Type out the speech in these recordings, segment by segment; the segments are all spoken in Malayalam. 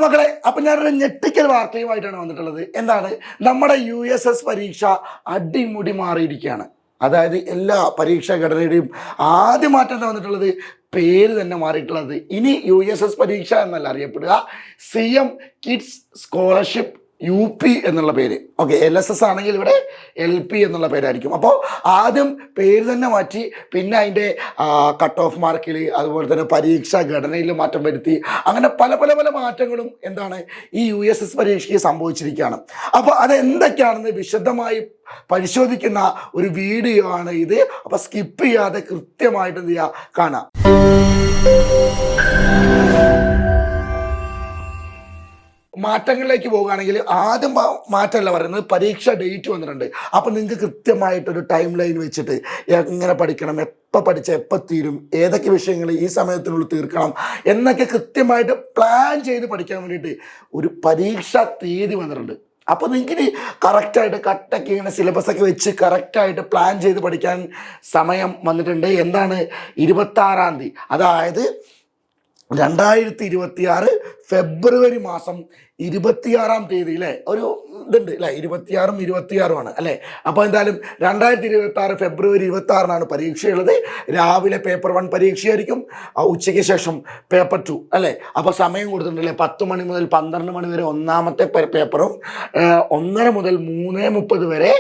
മക്കളെ, അപ്പം ഞാനൊരു ഞെട്ടിക്കൽ വാർത്തയുമായിട്ടാണ് വന്നിട്ടുള്ളത്. എന്താണ്? നമ്മുടെ USS പരീക്ഷ അടിമുടി മാറിയിരിക്കുകയാണ്. അതായത് എല്ലാ പരീക്ഷാ ഘടനയുടെയും ആദ്യ മാറ്റം എന്താ വന്നിട്ടുള്ളത്? പേര് തന്നെ മാറിയിട്ടുള്ളത്. ഇനി USS പരീക്ഷ എന്നല്ല അറിയപ്പെടുക, CM കിഡ്സ് സ്കോളർഷിപ്പ് UP എന്നുള്ള പേര്. ഓക്കെ, LSS ആണെങ്കിൽ ഇവിടെ LP എന്നുള്ള പേരായിരിക്കും. അപ്പോൾ ആദ്യം പേര് തന്നെ മാറ്റി, പിന്നെ അതിൻ്റെ കട്ട് ഓഫ് മാർക്കിൽ, അതുപോലെ തന്നെ പരീക്ഷാ ഘടനയിൽ മാറ്റം വരുത്തി. അങ്ങനെ പല പല പല മാറ്റങ്ങളും എന്താണ് ഈ USS പരീക്ഷയ്ക്ക് സംഭവിച്ചിരിക്കുകയാണ്. അപ്പോൾ അതെന്തൊക്കെയാണെന്ന് വിശദമായി പരിശോധിക്കുന്ന ഒരു വീഡിയോ ആണ് ഇത്. അപ്പോൾ സ്കിപ്പ് ചെയ്യാതെ കൃത്യമായിട്ട് എന്ത് ചെയ്യുക, കാണാം. മാറ്റങ്ങളിലേക്ക് പോകുകയാണെങ്കിൽ ആദ്യം മാറ്റമല്ല പറയുന്നത്, പരീക്ഷ ഡേറ്റ് വന്നിട്ടുണ്ട്. അപ്പം നിങ്ങൾക്ക് കൃത്യമായിട്ടൊരു ടൈം ലൈൻ വെച്ചിട്ട് എങ്ങനെ പഠിക്കണം, എപ്പോൾ പഠിച്ചാൽ എപ്പോൾ തീരും, ഏതൊക്കെ വിഷയങ്ങൾ ഈ സമയത്തിനുള്ളിൽ തീർക്കണം എന്നൊക്കെ കൃത്യമായിട്ട് പ്ലാൻ ചെയ്ത് പഠിക്കാൻ വേണ്ടിയിട്ട് ഒരു പരീക്ഷാ തീയതി വന്നിട്ടുണ്ട്. അപ്പോൾ നിങ്ങൾക്ക് കറക്റ്റായിട്ട് കട്ടൊക്കെ ഇങ്ങനെ സിലബസൊക്കെ വെച്ച് കറക്റ്റായിട്ട് പ്ലാൻ ചെയ്ത് പഠിക്കാൻ സമയം വന്നിട്ടുണ്ട്. എന്താണ്? 26-ാം തീയതി, അതായത് 2026 ഫെബ്രുവരി മാസം 26-ാം തീയതി അല്ലേ, ഒരു ഇതുണ്ട് അല്ലേ, 26-ഉം 26-ഉമാണ് അല്ലേ. അപ്പോൾ എന്തായാലും 2026 ഫെബ്രുവരി 26-നാണ് പരീക്ഷയുള്ളത്. രാവിലെ പേപ്പർ 1 പരീക്ഷയായിരിക്കും, ഉച്ചയ്ക്ക് ശേഷം പേപ്പർ 2 അല്ലേ. അപ്പോൾ സമയം കൊടുത്തിട്ടുണ്ടല്ലേ, 10 മണി മുതൽ 12 മണി വരെ ഒന്നാമത്തെ പേപ്പറും 1:30 മുതൽ 3:30 വരെ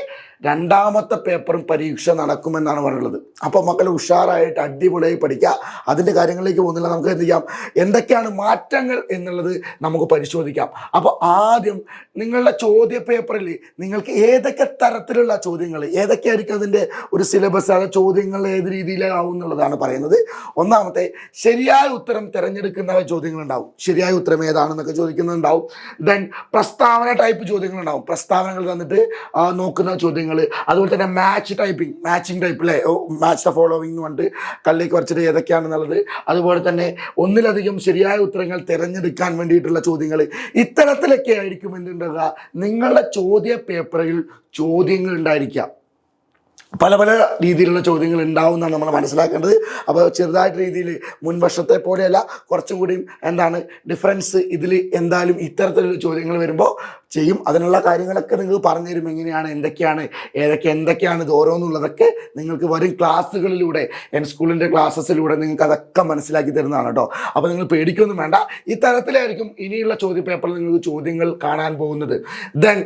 രണ്ടാമത്തെ പേപ്പറും പരീക്ഷ നടക്കുമെന്നാണ് പറയുന്നത്. അപ്പോൾ മക്കൾ ഉഷാറായിട്ട് അടിപൊളിയായി പഠിക്കുക. അതിൻ്റെ കാര്യങ്ങളിലേക്ക് പോകുന്നില്ല, നമുക്ക് എന്ത് ചെയ്യാം, എന്തൊക്കെയാണ് മാറ്റങ്ങൾ എന്നുള്ളത് നമുക്ക് പരിശോധിക്കാം. അപ്പോൾ ആദ്യം നിങ്ങളുടെ ചോദ്യ പേപ്പറിൽ നിങ്ങൾക്ക് ഏതൊക്കെ തരത്തിലുള്ള ചോദ്യങ്ങൾ, ഏതൊക്കെയായിരിക്കും അതിൻ്റെ ഒരു സിലബസ്, അത് ചോദ്യങ്ങൾ ഏത് രീതിയിലാവും എന്നുള്ളതാണ് പറയുന്നത്. ഒന്നാമത്തെ, ശരിയായ ഉത്തരം തിരഞ്ഞെടുക്കുന്ന ചോദ്യങ്ങളുണ്ടാവും. ശരിയായ ഉത്തരം ഏതാണെന്നൊക്കെ ചോദിക്കുന്നുണ്ടാവും. ദെൻ പ്രസ്താവന ടൈപ്പ് ചോദ്യങ്ങളുണ്ടാവും. പ്രസ്താവനകൾ തന്നിട്ട് നോക്കുന്ന ചോദ്യങ്ങൾ. അതുപോലെ തന്നെ മാച്ചിങ് ടൈപ്പ് അല്ലേ, മാച്ച് ദ ഫോളോവിംഗ് എന്ന് പറഞ്ഞിട്ട് കല്ലേക്ക് വരച്ചിട്ട് ഏതൊക്കെയാണെന്നുള്ളത്. അതുപോലെ തന്നെ ഒന്നിലധികം ശരിയായ ഉത്തരങ്ങൾ തിരഞ്ഞെടുക്കാൻ വേണ്ടിയിട്ടുള്ള ചോദ്യങ്ങൾ. ഇത്തരത്തിലൊക്കെ ആയിരിക്കും എന്തുണ്ടാകുക, നിങ്ങളുടെ ചോദ്യ പേപ്പറിൽ ചോദ്യങ്ങൾ ഉണ്ടായിരിക്കുക. പല പല രീതിയിലുള്ള ചോദ്യങ്ങൾ ഉണ്ടാവും എന്നാണ് നമ്മൾ മനസ്സിലാക്കേണ്ടത്. അപ്പോൾ ചെറുതായിട്ട് രീതിയിൽ മുൻവർഷത്തെ പോലെയല്ല, കുറച്ചും കൂടി എന്താണ് ഡിഫറൻസ് ഇതിൽ എന്തായാലും ഇത്തരത്തിലുള്ള ചോദ്യങ്ങൾ വരുമ്പോൾ ചെയ്യും. അതിനുള്ള കാര്യങ്ങളൊക്കെ നിങ്ങൾക്ക് പറഞ്ഞു തരും, എങ്ങനെയാണ്, എന്തൊക്കെയാണ് ഇത് ഓരോന്നുള്ളതൊക്കെ നിങ്ങൾക്ക് വരും ക്ലാസ്സുകളിലൂടെ, സ്കൂളിൻ്റെ ക്ലാസ്സസിലൂടെ നിങ്ങൾക്ക് അതൊക്കെ മനസ്സിലാക്കി തരുന്നതാണ് കേട്ടോ. അപ്പോൾ നിങ്ങൾ പേടിക്കൊന്നും വേണ്ട. ഇത്തരത്തിലായിരിക്കും ഇനിയുള്ള ചോദ്യ പേപ്പറിൽ നിങ്ങൾക്ക് ചോദ്യങ്ങൾ കാണാൻ പോകുന്നത്. ദെൻ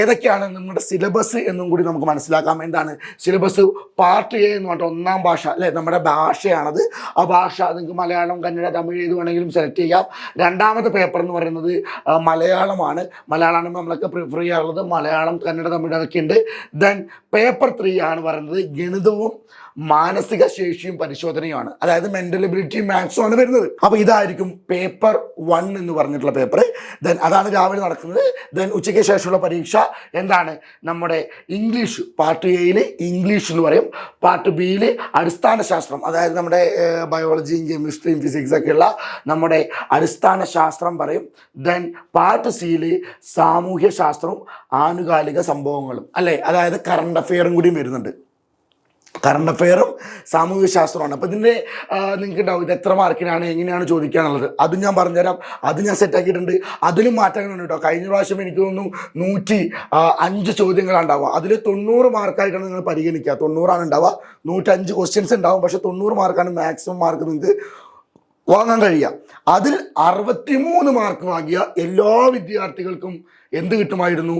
ഏതൊക്കെയാണ് നിങ്ങളുടെ സിലബസ് എന്നും കൂടി നമുക്ക് മനസ്സിലാക്കാം. എന്താണ് സിലബസ്? പാർട്ട് A എന്ന് പറഞ്ഞാൽ 1-ാം ഭാഷ അല്ലേ, നമ്മുടെ ഭാഷയാണത്. ആ ഭാഷ നിങ്ങൾക്ക് മലയാളം, കന്നഡ, തമിഴ് ഏത് വേണമെങ്കിലും സെലക്ട് ചെയ്യാം. രണ്ടാമത്തെ പേപ്പർ എന്ന് പറയുന്നത് മലയാളമാണ്. മലയാളമാണ് നമ്മളൊക്കെ പ്രിഫർ ചെയ്യാറുള്ളത്. മലയാളം, കന്നഡ, തമിഴ് അതൊക്കെ ഉണ്ട്. ദെൻ പേപ്പർ 3 ആണ് പറയുന്നത് ഗണിതവും മാനസിക ശേഷിയും പരിശോധനയുമാണ്. അതായത് മെൻ്റൽ എബിലിറ്റിയും മാത്സും ആണ് വരുന്നത്. അപ്പോൾ ഇതായിരിക്കും പേപ്പർ 1 എന്ന് പറഞ്ഞിട്ടുള്ള പേപ്പർ. ദെൻ അതാണ് രാവിലെ നടക്കുന്നത്. ദെൻ ഉച്ചയ്ക്ക് ശേഷമുള്ള പരീക്ഷ എന്താണ്, നമ്മുടെ ഇംഗ്ലീഷ്. പാർട്ട് Aയിൽ ഇംഗ്ലീഷ് എന്ന് പറയും. പാർട്ട് Bയിൽ അടിസ്ഥാന ശാസ്ത്രം, അതായത് നമ്മുടെ ബയോളജിയും കെമിസ്ട്രിയും ഫിസിക്സ് ഒക്കെയുള്ള നമ്മുടെ അടിസ്ഥാന ശാസ്ത്രം പറയും. ദെൻ പാർട്ട് Cയിൽ സാമൂഹ്യ ശാസ്ത്രവും ആനുകാലിക സംഭവങ്ങളും അല്ലേ, അതായത് കറണ്ട് അഫെയറും കൂടിയും വരുന്നുണ്ട്. കറണ്ട് അഫെയറും സാമൂഹിക ശാസ്ത്രമാണ്. അപ്പോൾ ഇതിൻ്റെ നിങ്ങൾക്ക് ഉണ്ടാവും ഇത് എത്ര മാർക്കിനാണ്, എങ്ങനെയാണ് ചോദിക്കാനുള്ളത്. അതും ഞാൻ പറഞ്ഞുതരാം. അത് ഞാൻ സെറ്റാക്കിയിട്ടുണ്ട്. അതിലും മാറ്റങ്ങളുണ്ട് കേട്ടോ. കഴിഞ്ഞ പ്രാവശ്യം എനിക്ക് തോന്നുന്നു 105 ചോദ്യങ്ങളാണ് ഉണ്ടാവുക. അതിൽ 90 മാർക്കായിട്ടാണ് നിങ്ങൾ പരിഗണിക്കുക. 90 ഉണ്ടാവുക. 105 ക്വസ്റ്റ്യൻസ് ഉണ്ടാവും. പക്ഷേ 90 മാർക്കാണ് മാക്സിമം മാർക്ക് നിങ്ങൾക്ക് വാങ്ങാൻ കഴിയുക. അതിൽ 63 മാർക്ക് വാങ്ങിയ എല്ലാ വിദ്യാർത്ഥികൾക്കും എന്ത് കിട്ടുമായിരുന്നു,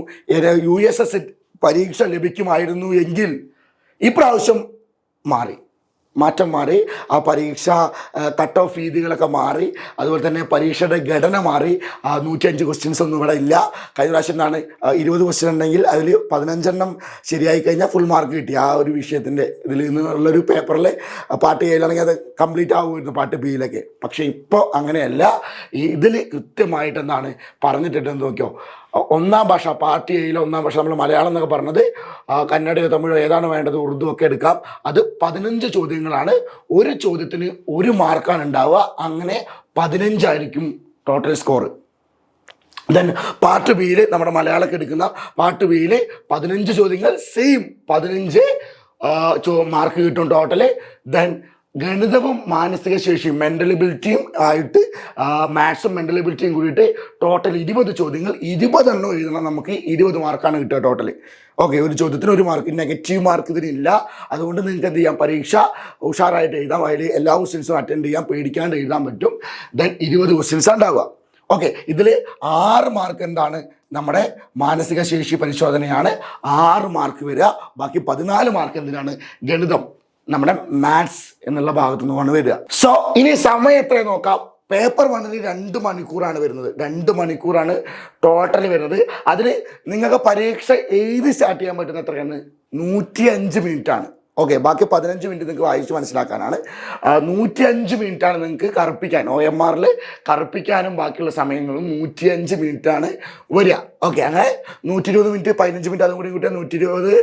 USS പരീക്ഷ ലഭിക്കുമായിരുന്നു. എങ്കിൽ ഇപ്രാവശ്യം മാറ്റം മാറി. ആ പരീക്ഷ കട്ട് ഓഫ് രീതികളൊക്കെ മാറി. അതുപോലെ തന്നെ പരീക്ഷയുടെ ഘടന മാറി. 105 ക്വസ്റ്റ്യൻസ് ഒന്നും ഇവിടെ ഇല്ല. കഴിഞ്ഞ പ്രാവശ്യം എന്താണ് 20 ക്വസ്റ്റ്യൻ ഉണ്ടെങ്കിൽ അതിൽ 15 ശരിയായി കഴിഞ്ഞാൽ ഫുൾ മാർക്ക് കിട്ടി ആ ഒരു വിഷയത്തിൻ്റെ ഇതിൽ നിന്നുള്ളൊരു പേപ്പറിൽ. പാർട്ട് Aയിലാണെങ്കിൽ അത് കംപ്ലീറ്റ് ആകുമായിരുന്നു, പാർട്ട് Bയിലൊക്കെ. പക്ഷേ ഇപ്പോൾ അങ്ങനെയല്ല. ഇതിൽ കൃത്യമായിട്ട് എന്താണ് പറഞ്ഞിട്ടുണ്ടെന്ന് നോക്കിയോ. 1-ാം ഭാഷ, പാർട്ട് Aയിലെ 1-ാം ഭാഷ നമ്മൾ മലയാളം എന്നൊക്കെ പറഞ്ഞത്, കന്നഡയോ തമിഴോ ഏതാണ് വേണ്ടത്, ഉറുദു ഒക്കെ എടുക്കാം. അത് 15 ചോദ്യങ്ങളാണ്. ഒരു ചോദ്യത്തിന് 1 മാർക്കാണ് ഉണ്ടാവുക. അങ്ങനെ 15 ആയിരിക്കും ടോട്ടൽ സ്കോർ. ദെൻ പാർട്ട് Bയിൽ നമ്മുടെ മലയാളമൊക്കെ എടുക്കുന്ന പാർട്ട് Bയിൽ 15 ചോദ്യങ്ങൾ, സെയിം 15 മാർക്ക് കിട്ടും ടോട്ടല്. ദെൻ ഗണിതവും മാനസിക ശേഷിയും മെൻ്റൽ എബിലിറ്റിയും ആയിട്ട് മാത്സും മെൻ്റൽ എബിലിറ്റിയും കൂടിയിട്ട് ടോട്ടൽ 20 ചോദ്യങ്ങൾ 20 എണ്ണം എഴുതണം. നമുക്ക് 20 മാർക്കാണ് കിട്ടുക ടോട്ടൽ. ഓക്കെ, ഒരു ചോദ്യത്തിന് 1 മാർക്ക്, നെഗറ്റീവ് മാർക്ക് ഇതിനില്ല. അതുകൊണ്ട് നിങ്ങൾക്ക് എന്ത് ചെയ്യാം, പരീക്ഷ ഉഷാറായിട്ട് എഴുതാം. അതിൽ എല്ലാ ക്വസ്റ്റ്യൻസും അറ്റൻഡ് ചെയ്യാം, പേടിക്കാണ്ട് എഴുതാൻ പറ്റും. ദെൻ 20 ക്വസ്റ്റ്യൻസ് ഉണ്ടാവുക. ഓക്കെ, ഇതിൽ 6 മാർക്ക് എന്താണ്, നമ്മുടെ മാനസിക ശേഷി പരിശോധനയാണ് 6 മാർക്ക് വരിക. ബാക്കി 14 മാർക്ക് എന്തിനാണ്, ഗണിതം, നമ്മുടെ മാത്സ് എന്നുള്ള ഭാഗത്തു നിന്നാണ് വരിക. സോ ഇനി സമയം എത്ര നോക്കാം. പേപ്പർ 1 2 മണിക്കൂറാണ് വരുന്നത്. 2 മണിക്കൂറാണ് ടോട്ടൽ വരുന്നത്. അതിൽ നിങ്ങൾക്ക് പരീക്ഷ എഴുതി സ്റ്റാർട്ട് ചെയ്യാൻ പറ്റുന്ന എത്രയാണ്, 105 മിനിറ്റ് ആണ്. ഓക്കെ, ബാക്കി 15 മിനിറ്റ് നിങ്ങൾക്ക് വായിച്ച് മനസ്സിലാക്കാനാണ്. 105 മിനിറ്റാണ് നിങ്ങൾക്ക് കറുപ്പിക്കാൻ, OMR കറുപ്പിക്കാനും ബാക്കിയുള്ള സമയങ്ങളും 105 മിനിറ്റാണ് വരിക. ഓക്കെ, അങ്ങനെ 120 മിനിറ്റ് 15 മിനിറ്റ് അതും കൂടി കൂട്ടിയാൽ 120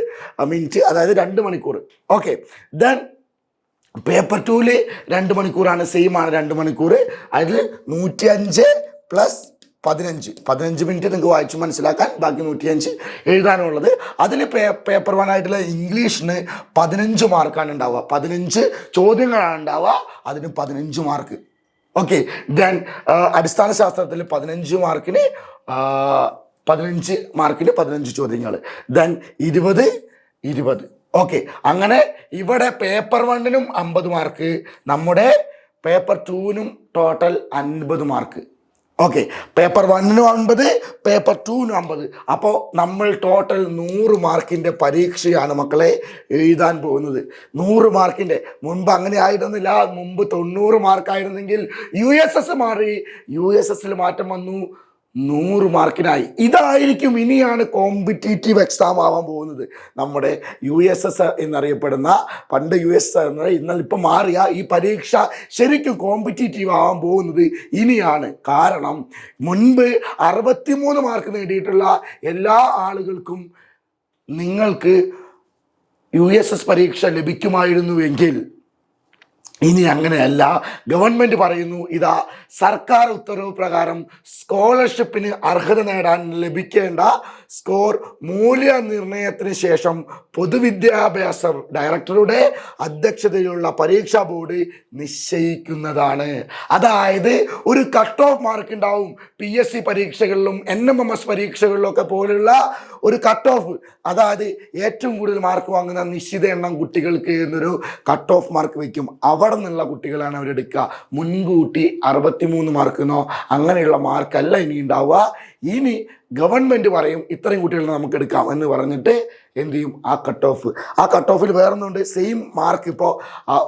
മിനിറ്റ്, അതായത് 2 മണിക്കൂർ. ഓക്കെ, ദെൻ പേപ്പർ 2 2 മണിക്കൂറാണ്, സെയിം ആണ് 2 മണിക്കൂർ. അതിൽ 105 പ്ലസ് 15 മിനിറ്റ് നിങ്ങൾക്ക് വായിച്ച് മനസ്സിലാക്കാൻ, ബാക്കി 105 എഴുതാനുള്ളത്. അതിൽ പേപ്പർ 1 ആയിട്ടുള്ള ഇംഗ്ലീഷിന് 15 മാർക്കാണ് ഉണ്ടാവുക. 15 ചോദ്യങ്ങളാണ് ഉണ്ടാവുക, അതിന് 15 മാർക്ക്. ഓക്കെ, ദെൻ അടിസ്ഥാന ശാസ്ത്രത്തിൽ 15 മാർക്കിന് 15 ചോദ്യങ്ങൾ, ദെൻ 20. ഓക്കെ, അങ്ങനെ ഇവിടെ പേപ്പർ 1നും 50 മാർക്ക്, നമ്മുടെ പേപ്പർ 2നും ടോട്ടൽ 50 മാർക്ക്. ഓക്കെ, പേപ്പർ 1നും 50, പേപ്പർ 2നും 50. അപ്പോൾ നമ്മൾ ടോട്ടൽ 100 മാർക്കിൻ്റെ പരീക്ഷയാണ് മക്കളെ എഴുതാൻ പോകുന്നത്. 100 മാർക്കിൻ്റെ. മുൻപ് അങ്ങനെ ആയിരുന്നില്ല. മുമ്പ് 90 മാർക്കായിരുന്നെങ്കിൽ USS മാറി, USSൽ മാറ്റം വന്നു, 100 മാർക്കിനായി. ഇതായിരിക്കും ഇനിയാണ് കോമ്പറ്റീറ്റീവ് എക്സാം ആവാൻ പോകുന്നത്. നമ്മുടെ USS എന്നറിയപ്പെടുന്ന, പണ്ട് USS എന്ന, എന്നാൽ ഇപ്പം മാറിയ ഈ പരീക്ഷ ശരിക്കും കോമ്പറ്റീറ്റീവ് ആവാൻ പോകുന്നത് ഇനിയാണ്. കാരണം മുൻപ് 63 മാർക്ക് നേടിയിട്ടുള്ള എല്ലാ ആളുകൾക്കും നിങ്ങൾക്ക് USS പരീക്ഷ ലഭിക്കുമായിരുന്നുവെങ്കിൽ ഇനി അങ്ങനെയല്ല. ഗവൺമെൻറ് പറയുന്നു, ഇതാ സർക്കാർ ഉത്തരവ് പ്രകാരം സ്കോളർഷിപ്പിന് അർഹത നേടാൻ ലഭിക്കേണ്ട സ്കോർ മൂല്യനിർണ്ണയത്തിന് ശേഷം പൊതുവിദ്യാഭ്യാസ ഡയറക്ടറുടെ അധ്യക്ഷതയിലുള്ള പരീക്ഷാ ബോർഡ് നിശ്ചയിക്കുന്നതാണ്. അതായത് ഒരു കട്ട് ഓഫ് മാർക്ക് ഉണ്ടാവും. PSC പരീക്ഷകളിലും NMMS പരീക്ഷകളിലൊക്കെ പോലുള്ള ഒരു കട്ട് ഓഫ്, അതായത് ഏറ്റവും കൂടുതൽ മാർക്ക് വാങ്ങുന്ന നിശ്ചിത എണ്ണം കുട്ടികൾക്ക് എന്നൊരു കട്ട് ഓഫ് മാർക്ക് വയ്ക്കും. അവിടെ നിന്നുള്ള കുട്ടികളാണ് അവരെടുക്കുക. മുൻകൂട്ടി 63 മാർക്കെന്നോ അങ്ങനെയുള്ള മാർക്കല്ല ഇനി ഉണ്ടാവുക. ഇനി ഗവൺമെൻറ് പറയും ഇത്രയും കുട്ടികളെ നമുക്ക് എടുക്കാം എന്ന് പറഞ്ഞിട്ട് എന്ത് ചെയ്യും, ആ കട്ട് ഓഫിൽ വേറൊന്നുണ്ട്. സെയിം മാർക്ക് ഇപ്പോൾ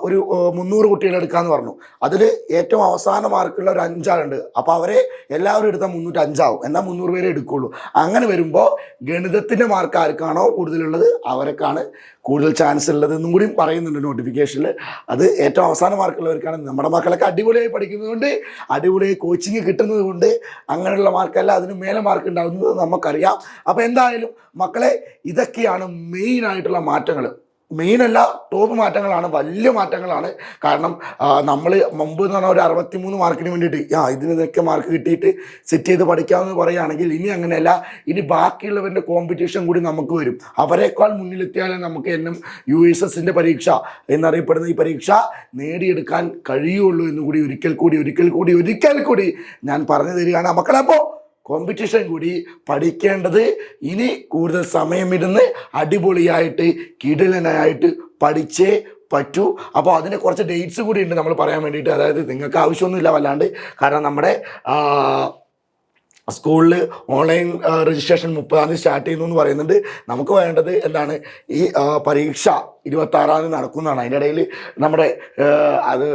ഒരു 300 കുട്ടികളെ എടുക്കാമെന്ന് പറഞ്ഞു. അതിൽ ഏറ്റവും അവസാന മാർക്കുള്ള ഒരു 5 ആളുണ്ട്. അപ്പോൾ അവരെ എല്ലാവരും എടുത്താൽ 305 ആവും. എന്നാൽ 300 പേരെ എടുക്കുള്ളൂ. അങ്ങനെ വരുമ്പോൾ ഗണിതത്തിൻ്റെ മാർക്ക് ആർക്കാണോ കൂടുതലുള്ളത് അവരൊക്കെയാണ് കൂടുതൽ ചാൻസ് ഉള്ളത് എന്നും കൂടി പറയുന്നുണ്ട് നോട്ടിഫിക്കേഷനിൽ. അത് ഏറ്റവും അവസാന മാർക്കുള്ളവർക്കാണ്. നമ്മുടെ മക്കളൊക്കെ അടിപൊളിയായി പഠിക്കുന്നതുകൊണ്ട്, അടിപൊളിയായി കോച്ചിങ് കിട്ടുന്നത് കൊണ്ട് അങ്ങനെയുള്ള മാർക്കല്ല, അതിന് മേലെ മാർക്ക് ഉണ്ടാകുന്നത് നമുക്കറിയാം. അപ്പോൾ എന്തായാലും മക്കളെ, ഇതൊക്കെയാണ് മെയിനായിട്ടുള്ള മാറ്റങ്ങൾ. മെയിനല്ല, ടോപ്പ് മാറ്റങ്ങളാണ്, വലിയ മാറ്റങ്ങളാണ്. കാരണം നമ്മൾ മുമ്പ് എന്ന് പറഞ്ഞാൽ ഒരു 63 മാർക്കിന് വേണ്ടിയിട്ട് ഇതിനൊക്കെ മാർക്ക് കിട്ടിയിട്ട് സെറ്റ് ചെയ്ത് പഠിക്കാമെന്ന് പറയുകയാണെങ്കിൽ ഇനി അങ്ങനെയല്ല. ഇനി ബാക്കിയുള്ളവരുടെ കോമ്പറ്റീഷൻ കൂടി നമുക്ക് വരും. അവരെക്കാൾ മുന്നിലെത്തിയാലേ നമുക്ക് USSൻ്റെ പരീക്ഷ എന്നറിയപ്പെടുന്ന ഈ പരീക്ഷ നേടിയെടുക്കാൻ കഴിയുള്ളൂ എന്ന് കൂടി ഒരിക്കൽ കൂടി ഞാൻ പറഞ്ഞു തരികയാണ് മക്കളെ. അപ്പോൾ കോമ്പറ്റീഷൻ കൂടി പഠിക്കേണ്ടത് ഇനി കൂടുതൽ സമയമിരുന്ന് അടിപൊളിയായിട്ട് കിടിലനായിട്ട് പഠിച്ചേ പറ്റൂ. അപ്പോൾ അതിന് കുറച്ച് ഡേറ്റ്സ് കൂടി ഉണ്ട് നമ്മൾ പറയാൻ വേണ്ടിയിട്ട്. അതായത് നിങ്ങൾക്ക് ആവശ്യമൊന്നുമില്ല വല്ലാണ്ട്, കാരണം നമ്മുടെ സ്കൂളിൽ ഓൺലൈൻ രജിസ്ട്രേഷൻ 30-ാം തീയതി സ്റ്റാർട്ട് ചെയ്യുന്നു എന്ന് പറയുന്നുണ്ട്. നമുക്ക് വേണ്ടത് എന്താണ്, ഈ പരീക്ഷ 26-ാം തീയതി നടക്കുന്നതാണ്. അതിൻ്റെ ഇടയിൽ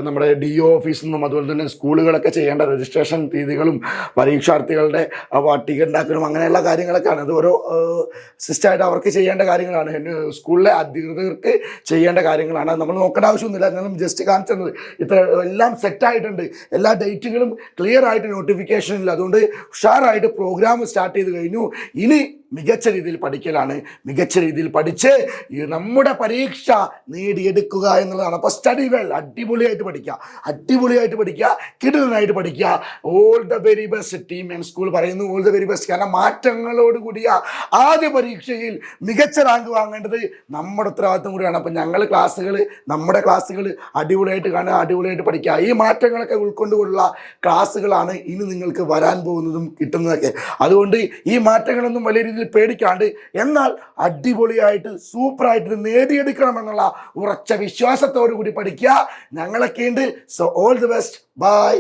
നമ്മുടെ DO ഓഫീസിൽ നിന്നും അതുപോലെ തന്നെ സ്കൂളുകളൊക്കെ ചെയ്യേണ്ട രജിസ്ട്രേഷൻ തീയതികളും പരീക്ഷാർത്ഥികളുടെ പട്ടിക ഉണ്ടാക്കലും അങ്ങനെയുള്ള കാര്യങ്ങളൊക്കെയാണ്. അത് ഓരോ സിസ്റ്റമായിട്ട് അവർക്ക് ചെയ്യേണ്ട കാര്യങ്ങളാണ്. സ്കൂളിലെ അധികൃതർക്ക് ചെയ്യേണ്ട കാര്യങ്ങളാണ്. നമ്മൾ നോക്കേണ്ട ആവശ്യമൊന്നുമില്ല. ഞാൻ ജസ്റ്റ് കാണിച്ചു തന്നത് ഇത്ര എല്ലാം സെറ്റായിട്ടുണ്ട്. എല്ലാ ഡേറ്റുകളും ക്ലിയർ ആയിട്ട് നോട്ടിഫിക്കേഷനില്ല. അതുകൊണ്ട് ഉഷാറായിട്ട് പ്രോഗ്രാം സ്റ്റാർട്ട് ചെയ്ത് കഴിഞ്ഞു. ഇനി മികച്ച രീതിയിൽ പഠിക്കലാണ്. മികച്ച രീതിയിൽ പഠിച്ച് നമ്മുടെ പരീക്ഷ നേടിയെടുക്കുക എന്നുള്ളതാണ്. അപ്പോൾ സ്റ്റഡി വെൽ, അടിപൊളിയായിട്ട് പഠിക്കുക, കിടിലനായിട്ട് പഠിക്കുക. All the very best. Team N school പറയുന്നു ഓൾ ദ വെരി ബെസ്റ്റ്. കാരണം മാറ്റങ്ങളോട് കൂടിയ ആദ്യ പരീക്ഷയിൽ മികച്ച റാങ്ക് വാങ്ങേണ്ടത് നമ്മുടെ ഉത്തരവാദിത്വം കൂടിയാണ്. അപ്പം നമ്മുടെ ക്ലാസ്സുകൾ അടിപൊളിയായിട്ട് കാണുക, അടിപൊളിയായിട്ട് പഠിക്കുക. ഈ മാറ്റങ്ങളൊക്കെ ഉൾക്കൊണ്ടുകൊണ്ടുള്ള ക്ലാസ്സുകളാണ് ഇനി നിങ്ങൾക്ക് വരാൻ പോകുന്നതും കിട്ടുന്നതൊക്കെ. അതുകൊണ്ട് ഈ മാറ്റങ്ങളൊന്നും വലിയ രീതിയിൽ പേടിക്കാണ്ട്, എന്നാൽ അടിപൊളിയായിട്ട് സൂപ്പറായിട്ട് നേടിയെടുക്കണമെന്നുള്ള ഉറച്ച വിശ്വാസത്തോടു കൂടി പഠിക്കുക. ഞങ്ങളൊക്കെ ഉണ്ട്. So all the best. By.